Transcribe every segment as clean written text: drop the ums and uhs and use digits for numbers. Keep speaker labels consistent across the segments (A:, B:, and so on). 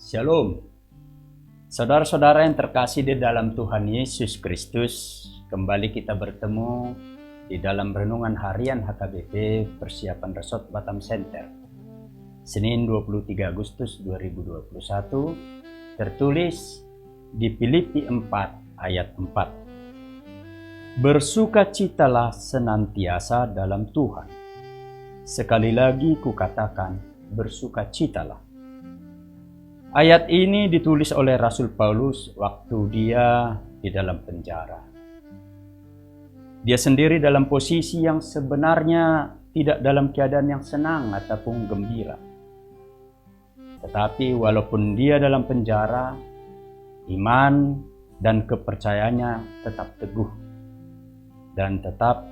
A: Shalom, saudara-saudara yang terkasih di dalam Tuhan Yesus Kristus. Kembali kita bertemu di dalam renungan harian HKBP Persiapan Resort Batam Center, Senin 23 Agustus 2021, tertulis di Filipi 4 ayat 4. Bersukacitalah senantiasa dalam Tuhan. Sekali lagi kukatakan, bersukacitalah. Ayat ini ditulis oleh Rasul Paulus waktu dia di dalam penjara. Dia sendiri dalam posisi yang sebenarnya tidak dalam keadaan yang senang ataupun gembira. Tetapi walaupun dia dalam penjara, iman dan kepercayaannya tetap teguh dan tetap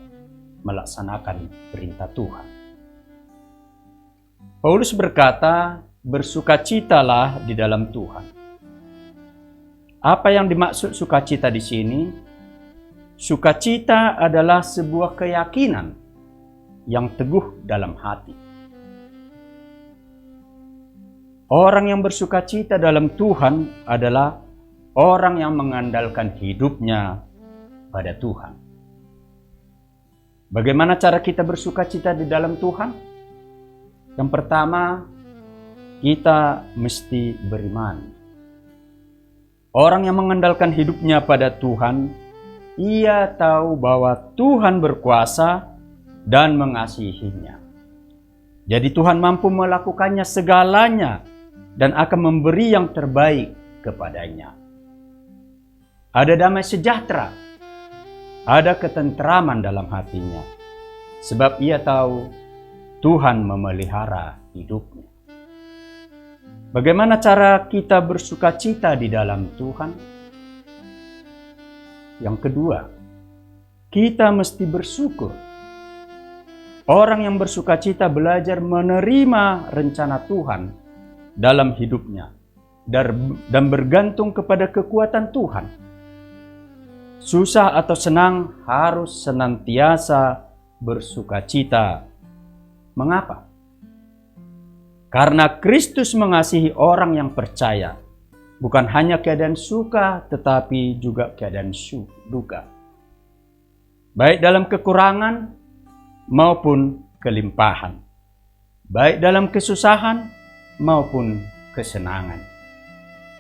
A: melaksanakan perintah Tuhan. Paulus berkata, bersukacitalah di dalam Tuhan. Apa yang dimaksud sukacita di sini? Sukacita adalah sebuah keyakinan yang teguh dalam hati. Orang yang bersukacita dalam Tuhan adalah orang yang mengandalkan hidupnya pada Tuhan. Bagaimana cara kita bersukacita di dalam Tuhan? Yang pertama, kita mesti beriman. Orang yang mengandalkan hidupnya pada Tuhan, ia tahu bahwa Tuhan berkuasa dan mengasihinya. Jadi Tuhan mampu melakukannya segalanya dan akan memberi yang terbaik kepadanya. Ada damai sejahtera, ada ketentraman dalam hatinya, sebab ia tahu Tuhan memelihara hidupnya. Bagaimana cara kita bersukacita di dalam Tuhan? Yang kedua, kita mesti bersyukur. Orang yang bersukacita belajar menerima rencana Tuhan dalam hidupnya dan bergantung kepada kekuatan Tuhan. Susah atau senang harus senantiasa bersukacita. Mengapa? Karena Kristus mengasihi orang yang percaya, bukan hanya keadaan suka, tetapi juga keadaan duka. Baik dalam kekurangan maupun kelimpahan. Baik dalam kesusahan maupun kesenangan.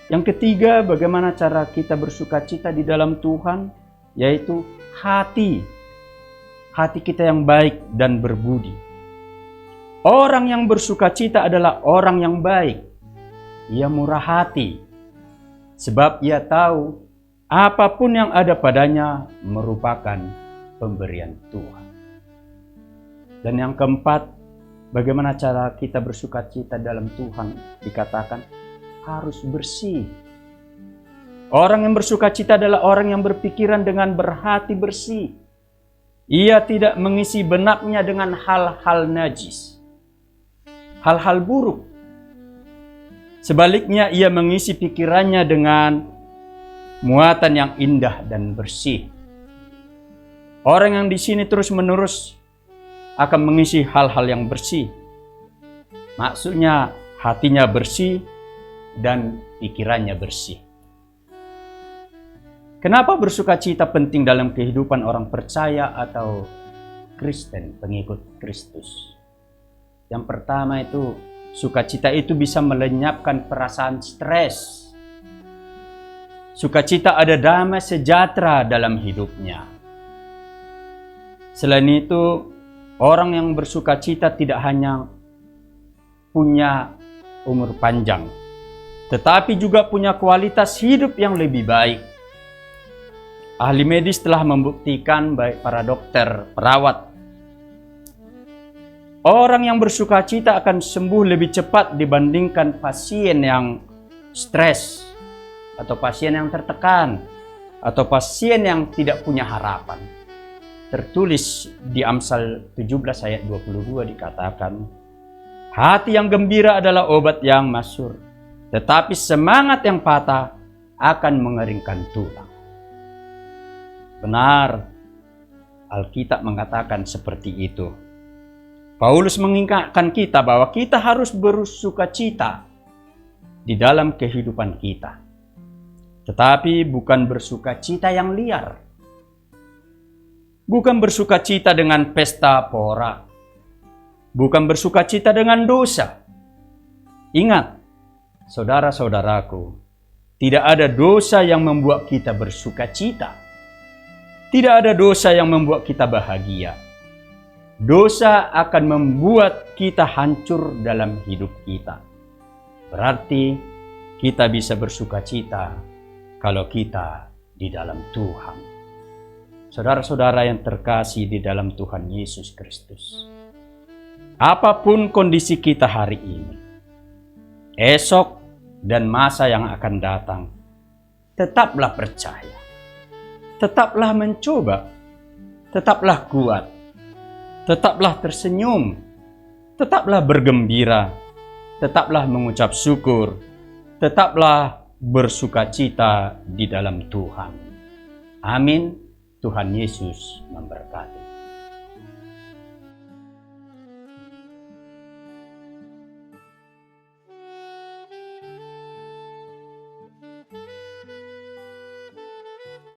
A: Yang ketiga, bagaimana cara kita bersukacita di dalam Tuhan? Yaitu hati. Hati kita yang baik dan berbudi. Orang yang bersukacita adalah orang yang baik. Ia murah hati. Sebab ia tahu apapun yang ada padanya merupakan pemberian Tuhan. Dan yang keempat, bagaimana cara kita bersukacita dalam Tuhan? Dikatakan harus bersih. Orang yang bersukacita adalah orang yang berpikiran dengan berhati bersih. Ia tidak mengisi benaknya dengan hal-hal najis, hal-hal buruk. Sebaliknya ia mengisi pikirannya dengan muatan yang indah dan bersih. Orang yang di sini terus-menerus akan mengisi hal-hal yang bersih. Maksudnya hatinya bersih dan pikirannya bersih. Kenapa bersukacita penting dalam kehidupan orang percaya atau Kristen, pengikut Kristus? Yang pertama itu, sukacita itu bisa melenyapkan perasaan stres. Sukacita ada damai sejahtera dalam hidupnya. Selain itu, orang yang bersukacita tidak hanya punya umur panjang, tetapi juga punya kualitas hidup yang lebih baik. Ahli medis telah membuktikan, baik para dokter, perawat, orang yang bersukacita akan sembuh lebih cepat dibandingkan pasien yang stres, atau pasien yang tertekan, atau pasien yang tidak punya harapan. Tertulis di Amsal 17 ayat 22 dikatakan, hati yang gembira adalah obat yang masyhur, tetapi semangat yang patah akan mengeringkan tulang. Benar, Alkitab mengatakan seperti itu. Paulus mengingatkan kita bahwa kita harus bersukacita di dalam kehidupan kita. Tetapi bukan bersukacita yang liar. Bukan bersukacita dengan pesta pora. Bukan bersukacita dengan dosa. Ingat, saudara-saudaraku, tidak ada dosa yang membuat kita bersukacita. Tidak ada dosa yang membuat kita bahagia. Dosa akan membuat kita hancur dalam hidup kita. Berarti kita bisa bersukacita kalau kita di dalam Tuhan. Saudara-saudara yang terkasih di dalam Tuhan Yesus Kristus, apapun kondisi kita hari ini, esok dan masa yang akan datang, tetaplah percaya, tetaplah mencoba, tetaplah kuat, tetaplah tersenyum, tetaplah bergembira, tetaplah mengucap syukur, tetaplah bersukacita di dalam Tuhan. Amin. Tuhan Yesus memberkati.